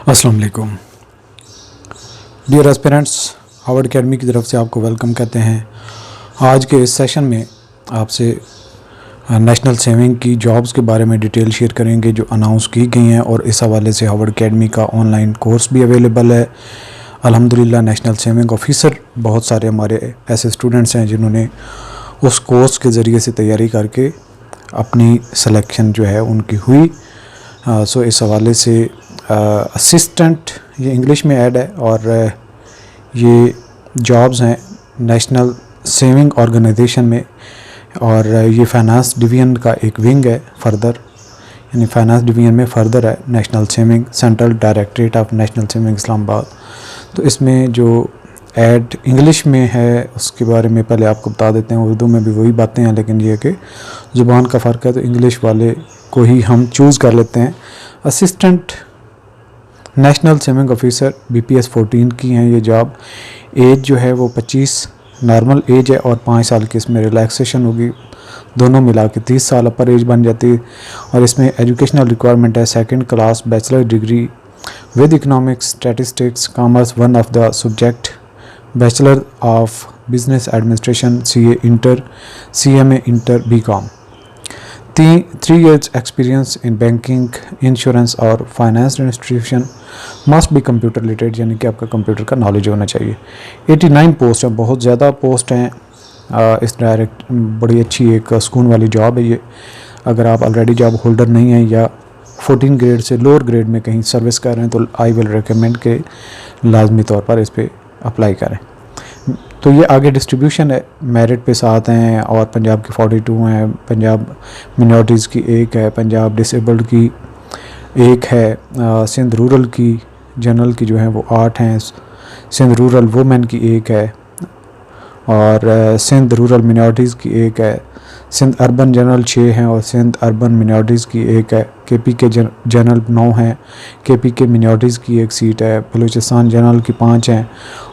अस्सलाम वालेकुम dear aspirants, Harvard academy की तरफ से आपको वेलकम कहते हैं। आज के इस सेशन में आपसे नेशनल सेविंग की जॉब्स के बारे में डिटेल शेयर करेंगे जो अनाउंस की गई हैं, और इस हवाले से हार्वर्ड एकेडमी का ऑनलाइन कोर्स भी अवेलेबल है। अल्हम्दुलिल्लाह नेशनल सेविंग ऑफिसर बहुत सारे हमारे ऐसे स्टूडेंट्स हैं जिन्होंने उस कोर्स के ज़रिए से तैयारी करके अपनी सिलेक्शन जो है उनकी हुई। सो इस हवाले से असिस्टेंट ये इंग्लिश में ऐड है, और ये जॉब्स हैं नेशनल सेविंग ऑर्गेनाइजेशन में, और ये फाइनेंस डिवीज़न का एक विंग है फर्दर, यानी फाइनेंस डिवीज़न में फर्दर है national saving central directorate of national saving Islamabad. तो इसमें जो ऐड इंग्लिश में है उसके बारे में पहले आपको बता देते हैं। उर्दू में भी वही बातें हैं, लेकिन ये कि ज़ुबान का फ़र्क है, तो इंग्लिश वाले को ही हम चूज़ कर लेते हैं। Assistant national saving officer BPS 14 की हैं ये जॉब। एज जो है वो 25 नॉर्मल एज है, और 5 साल की इसमें रिलैक्सेशन होगी, दोनों मिला के 30 साल अपर एज बन जाती है। और इसमें एजुकेशनल रिक्वायरमेंट है 2nd class bachelor degree with economics statistics commerce one of the subject, bachelor of business administration CA inter CMA inter BCom, 3 years experience in banking insurance और finance institution, must be computer literate, यानी कि आपका computer का knowledge होना चाहिए। 89 post हैं, बहुत ज़्यादा पोस्ट हैं। इस डायरेक्ट बड़ी अच्छी एक सुकून वाली जॉब है ये। अगर आप ऑलरेडी जॉब होल्डर नहीं हैं या 14 ग्रेड से लोअर ग्रेड में कहीं सर्विस कर रहे हैं, तो आई विल रिकमेंड के लाजमी तौर पर इस पर अप्लाई करें। तो ये आगे डिस्ट्रीब्यूशन है, मेरिट पे 7 हैं, और पंजाब की 42 हैं, पंजाब मिनॉरिटीज़ की 1 है, पंजाब डिसेबल्ड की 1 है, सिंध रूरल की जनरल की जो है वो 8 हैं, सिंध रूरल वुमेन की 1 है, और सिंध रूरल मिनॉरिटीज़ की 1 है, सिंध अर्बन जनरल 6 हैं, और सिंध अर्बन मिनॉरिटीज़ की 1 है, KP के जनरल 9 हैं, KP के मिनॉरिटीज़ की 1 सीट है, बलूचिस्तान जनरल की 5 हैं,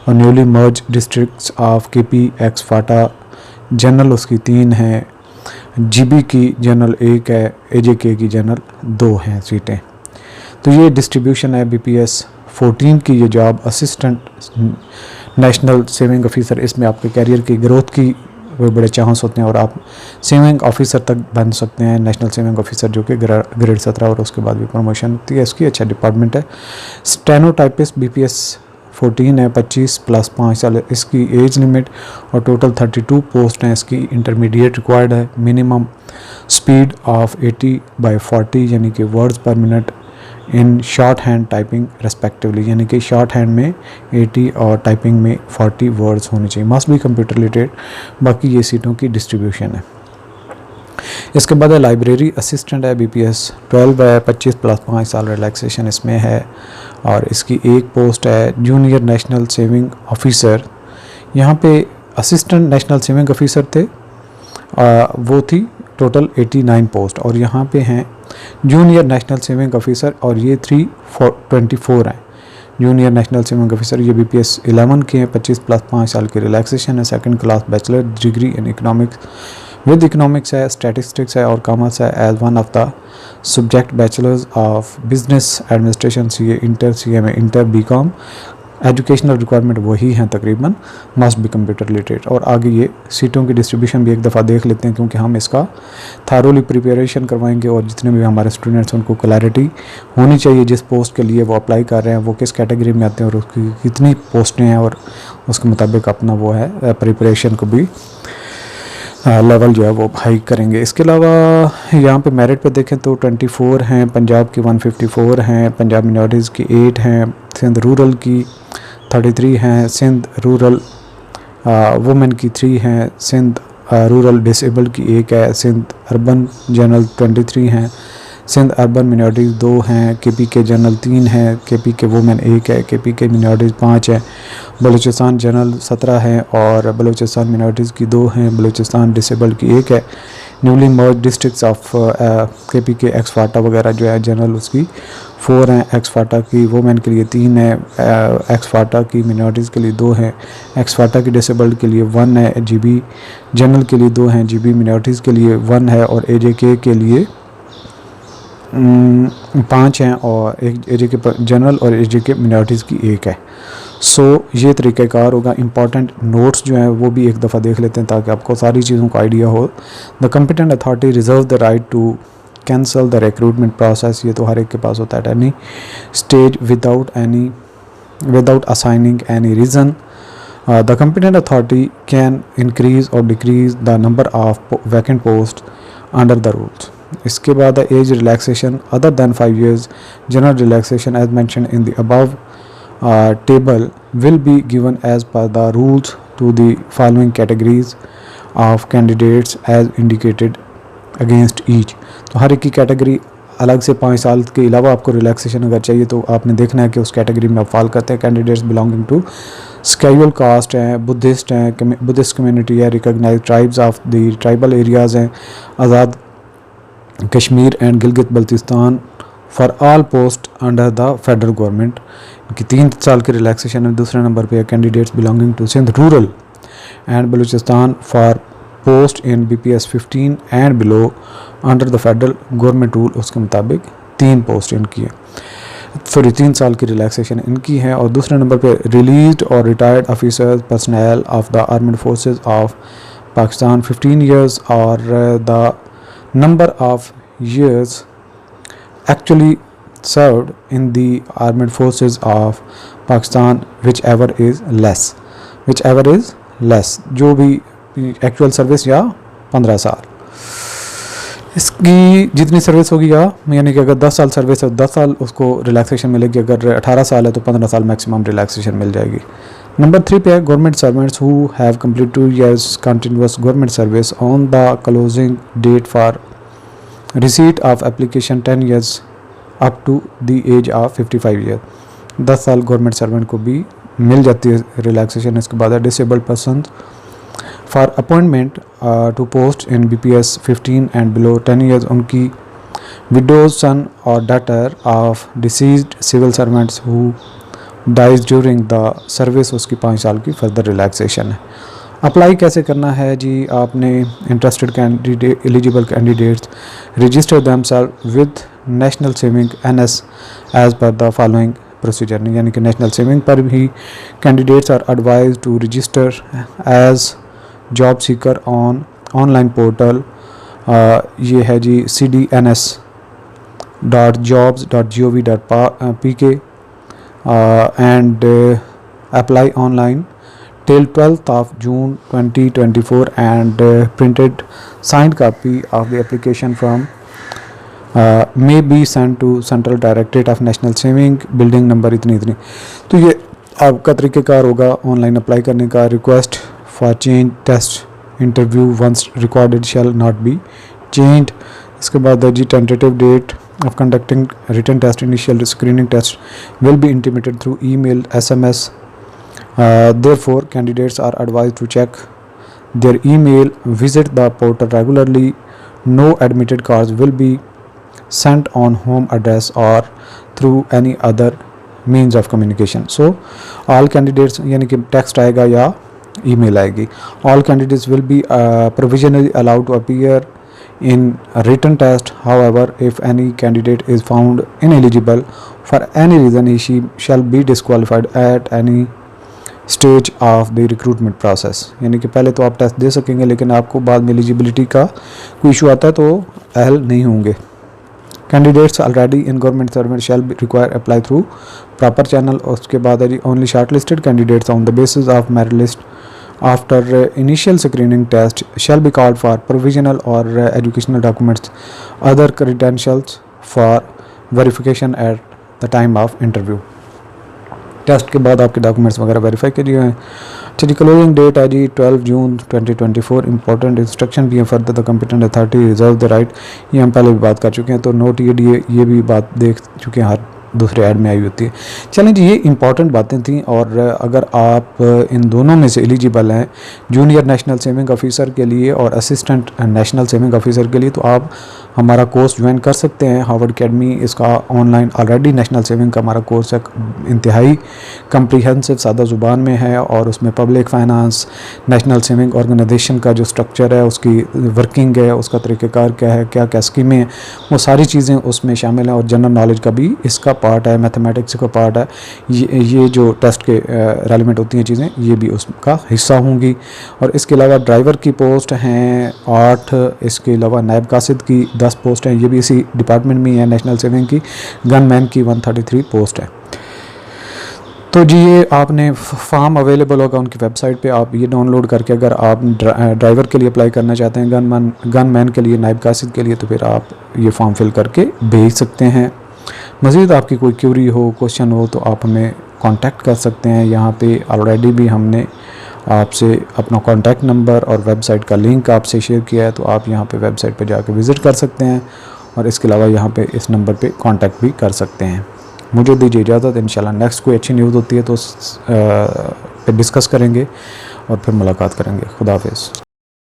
और newly merge districts of KP x Phata general उसकी 3 हैं, GB की जनरल 1 है, AJK की जनरल 2 हैं सीटें। तो ये डिस्ट्रीब्यूशन है BPS 14 की ये job assistant national saving officer. इसमें आपके कैरियर की ग्रोथ की वो बड़े चांस होते हैं, और आप सेविंग ऑफिसर तक बन सकते हैं, नेशनल सेविंग ऑफिसर, जो कि ग्रेड 17, और उसके बाद भी प्रमोशन होती है। इसकी अच्छा डिपार्टमेंट है। स्टेनोटाइपिस्ट BPS 14 है, 25 + 5 साल इसकी एज लिमिट, और टोटल 32 पोस्ट हैं इसकी। इंटरमीडिएट रिक्वायर्ड है, मिनिमम स्पीड ऑफ 80/40 यानी कि वर्ड्स पर minute in short hand typing respectively, यानी कि शॉर्ट हैंड में 80 और टाइपिंग में 40 वर्ड्स होने चाहिए। मस्ट भी कंप्यूटर रिलेटेड। बाकी ये सीटों की डिस्ट्रीब्यूशन है। इसके बाद है लाइब्रेरी असिस्टेंट है, BPS 12 है, 25 + 5 साल रिलैक्सेशन इसमें है, और इसकी एक पोस्ट है जूनियर नेशनल सेविंग ऑफिसर। यहाँ पे असिस्टेंट नेशनल सेविंग ऑफिसर थे, वो थी टोटल 89 पोस्ट, और यहाँ पे हैं जूनियर नेशनल सेविंग ऑफिसर, और ये 324 हैं जूनियर नेशनल सेविंग ऑफिसर। ये BPS 11 के हैं, 25 + 5 साल की रिलैक्सेशन है, 2nd class bachelor degree in economics with economics है, स्टैटिस्टिक्स है, और कॉमर्स है as one of the subject, bachelors of business administration CA inter CMA inter BCom। Educational requirement वही हैं तकरीबन, मस्ट बी कंप्यूटर रिलेटेड। और आगे ये सीटों की डिस्ट्रीब्यूशन भी एक दफ़ा देख लेते हैं, क्योंकि हम इसका थारोली प्रिपरेशन करवाएंगे, और जितने भी हमारे स्टूडेंट्स उनको क्लैरिटी होनी चाहिए जिस पोस्ट के लिए वो अप्लाई कर रहे हैं, वो किस कैटेगरी में आते हैं, और उसकी कितनी पोस्टें हैं, और उसके मुताबिक अपना वो है प्रिपरेशन को भी लेवल जो है वो हाई करेंगे। इसके अलावा यहाँ पे मेरिट पे देखें तो 24 हैं, पंजाब की 154 हैं, पंजाब मिनॉरिटीज़ की 8 हैं, सिंध रूरल की 33 हैं, सिंध रूरल वुमेन की 3 हैं, सिंध रूरल डिसेबल्ड की 1 है, सिंध अर्बन जनरल 23 हैं, सिंध अर्बन मिनॉरिटीज़ 2 हैं, KP के जनरल 3 हैं, KP के वुमेन 1 है, KP के मिनॉरिटीज़ 5 है, बलूचिस्तान जनरल 17 हैं, और बलूचिस्तान मिनॉरिटीज़ की 2 हैं, बलूचिस्तान डिसेबल्ड की 1 है। Newly merge districts of KP के एक्स फाटा वगैरह जो है जनरल उसकी 4 हैं, एक्स फाटा की वुमेन के लिए 3 है, एक्स फाटा की मिनॉरिटीज़ के लिए 2 हैं, एक्स फाटा की डिसेबल्ड के लिए 1 है, GB जनरल के लिए 2 हैं, GB मिनॉरिटीज़ के लिए 1 है, और AJK के लिए 5 हैं और एक AJK जनरल और AJK मिनॉरिटीज़ की 1 है। सो ये तरीक़ाकार होगा। इंपॉर्टेंट नोट्स जो हैं वो भी एक दफ़ा देख लेते हैं ताकि आपको सारी चीज़ों का आइडिया हो। The competent authority reserve the right to cancel the recruitment process, ये तो हर एक के पास होता है, at any stage without assigning any reason. The competent authority can increase or decrease the number of vacant posts under the rules. इसके बाद age relaxation other than 5 years. General relaxation as mentioned in the above table will be given as per the rules to the following categories of candidates as indicated against each. तो हर एक की category अलग से 5 साल के अलावा आपको रिलैक्सेशन अगर चाहिए तो आपने देखना है कि उस कैटेगरी में आप फॉल करते हैं। Candidates belonging to schedule caste हैं, बुद्धिस्ट हैं, बुद्धिस्ट कम्युनिटी है, recognised tribes of the tribal areas हैं, Azad Kashmir and Gilgit Baltistan for all post under the federal government, इनकी 3 साल की रिलैक्सेशन है। दूसरे नंबर पे है candidates belonging to Sindh rural and Balochistan for post in BPS 15 and below under the federal government rule, उसके मुताबिक 3 पोस्ट इनकी है, 3 साल की रिलैक्सेशन इनकी है। और दूसरे नंबर पे रिलीज्ड और retired officers personal of the armed forces of Pakistan 15 years और the number of years actually served in the armed forces of Pakistan which ever is less, जो भी एक्चुअल सर्विस या 15 साल, इसकी जितनी सर्विस होगी या यानी कि अगर 10 साल सर्विस है 10 साल उसको रिलैक्सेशन मिलेगी, अगर 18 साल है तो 15 साल मैक्सिमम रिलैक्सेशन मिल जाएगी। नंबर 3 पे है government servants who have complete 2 years continuous government service on the closing date for receipt of application 10 years up to the age of 55 year. 10 साल गवर्नमेंट सर्वेंट को भी मिल जाती है रिलैक्सेशन। इसके बाद है disabled person for appointment to post in BPS 15 and below 10 years, उनकी widows son और daughter of deceased civil servants who dies during the service, उसकी 5 साल की फर्दर रिलैक्सेशन है। अप्लाई कैसे करना है जी, आपने interested candidate eligible candidates register themselves with national saving NS as per the following procedure, यानी कि नेशनल सेविंग पर भी candidates are advise to register as job seeker on online portal, ये है जी cdns.jobs.gov.pk and apply online till 12th of June 2024 and printed signed copy of the application from may be sent to Central Directorate of National Saving building number इतनी। तो ये आपका तरीक़ेकार होगा online apply करने का। Request for change test interview once recorded shall not be changed. इसके बाद जी tentative date of conducting written test, initial screening test will be intimated through email, SMS. Therefore, candidates are advised to check their email, visit the portal regularly. No admitted cards will be sent on home address or through any other means of communication. So, all candidates यानी कि text आएगा या email आएगी. All candidates will be provisionally allowed to appear in a written test. However, if any candidate is found ineligible for any reason, she shall be disqualified at any stage of the recruitment process. यानी कि पहले तो आप test दे सकेंगे लेकिन आपको बाद में एलिजिबिलिटी का कोई इशू आता है तो अहल नहीं होंगे। Candidates already in government service shall be require apply through proper channel. उसके बाद है only short listed candidates on the basis of merit list after initial screening test shall be called for provisional or educational documents, other credentials for verification at the time of interview. Test के बाद आपके documents वगैरह verify के लिए हैं। चलिए closing date है जी 12 जून 2024। Important instruction भी है further the competent authority reserve the right, ये हम पहले भी बात कर चुके हैं तो नोट ये भी बात देख चुके हैं, हर दूसरे ऐड में आई होती है। चलें जी, ये इंपॉर्टेंट बातें थी और अगर आप इन दोनों में से एलिजिबल हैं जूनियर नेशनल सेविंग ऑफिसर के लिए और असिस्टेंट नेशनल सेविंग ऑफिसर के लिए, तो आप हमारा कोर्स ज्वाइन कर सकते हैं। हार्वर्ड अकेडमी इसका ऑनलाइन ऑलरेडी नेशनल सेविंग का हमारा कोर्स है, इंतहाई कम्प्रीहेंसिव सादा ज़ुबान में है और उसमें public finance, national saving organisation का जो स्ट्रक्चर है, उसकी वर्किंग है, उसका तरीक़ाकार क्या है, क्या क्या स्कीमें हैं, वो सारी चीज़ें उसमें शामिल हैं। और जनरल नॉलेज का भी इसका पार्ट है, मैथमेटिक्स का पार्ट है। ये जो टेस्ट के रेलिवेंट होती हैं चीज़ें, ये भी उसका हिस्सा होंगी। और इसके अलावा ड्राइवर की पोस्ट हैं 8, इसके अलावा नायब कासिद की 10 पोस्ट हैं, ये भी इसी डिपार्टमेंट में ही है नेशनल सेविंग की। गनमैन की 133 पोस्ट है। तो जी ये आपने फॉर्म अवेलेबल होगा उनकी वेबसाइट पे, आप ये डाउनलोड करके अगर आप ड्राइवर के लिए अप्लाई करना चाहते हैं, गनमैन के लिए, नायब कासिद के लिए, तो फिर आप ये फॉर्म फिल करके भेज सकते हैं। मज़ीद आपकी कोई क्यूरी हो, क्वेश्चन हो, तो आप हमें कांटेक्ट कर सकते हैं। यहाँ पे ऑलरेडी भी हमने आपसे अपना कॉन्टैक्ट नंबर और वेबसाइट का लिंक आपसे शेयर किया है, तो आप यहाँ पे वेबसाइट पे जाके विज़िट कर सकते हैं और इसके अलावा यहाँ पे इस नंबर पे कांटेक्ट भी कर सकते हैं। मुझे दीजिए इजाज़त, इंशाल्लाह नेक्स्ट कोई अच्छी न्यूज़ होती है तो पे डिस्कस करेंगे और फिर मुलाकात करेंगे। खुदा हाफिज़।